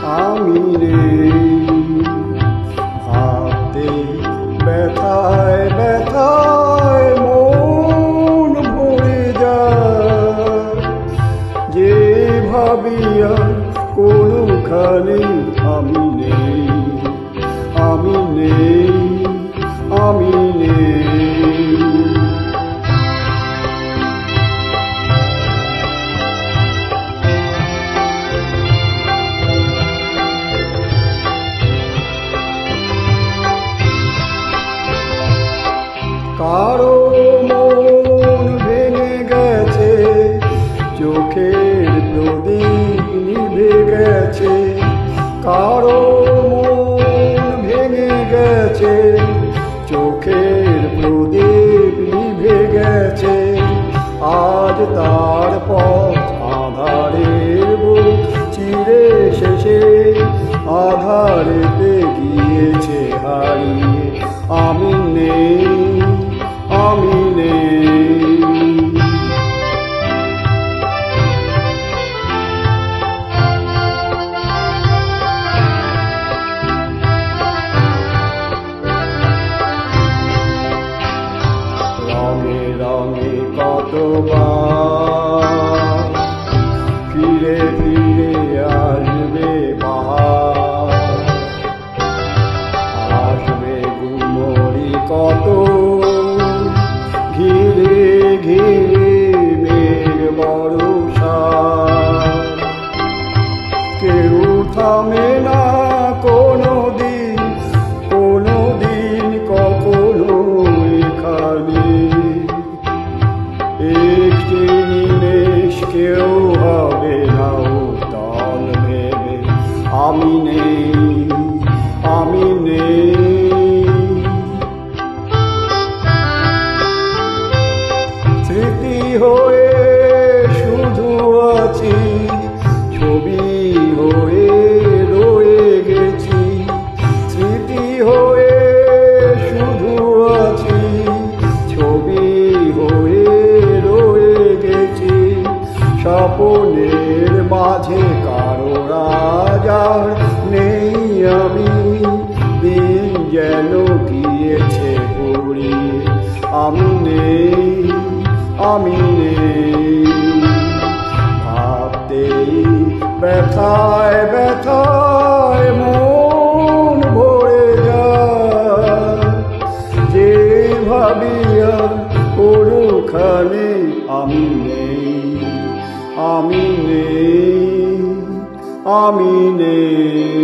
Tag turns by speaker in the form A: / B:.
A: আমি নেই। ভাবতে ব্যথায় ব্যথায় মন ভরে যায়, যে ভাবিয়া কোনখানে আমি নেই, আমি নেই, আমি নেই। কারো মন ভেঙে গেছে, চোখের প্রদীপ নিভে গেছে। কারো মন ভেঙে গেছে, চোখের প্রদীপ নিভে গেছে। আজ তার পথ আঁধারের বুক চিরে শেষে আধারেতে গিয়েছে হারিয়ে। আমি নেই, আমি নেই। রঙে রঙে কতবার ফিরে ফিরে আসবে বাহার, আসবে গুমরি কত ঘিরে ঘিরে মেঘ বর্ষা। কেউ থামে না কোনো দিন, কোনো দিন কখনো এখানে। একটি নিমেষ কেউ হবে না উত্তাল ভেবে। আমি নেই, আমি নেই। স্মৃতি হয়ে শুধু আছি, ছবি হয়ে রয়ে গেছি। স্মৃতি হয়ে শুধু আছি, ছবি হয়ে রয়ে গেছি। স্বপ্নের মাঝে কারো রাজার নেই আমি, দিন যেন গিয়েছে ঘুরিয়ে। আমি নেই, আমি নেই। ভাবতেই ব্যথায় ব্যথায় মন ভরে যায়, যে ভাবিয়া কোনখানে আমি নেই, আমি নেই, আমি নেই।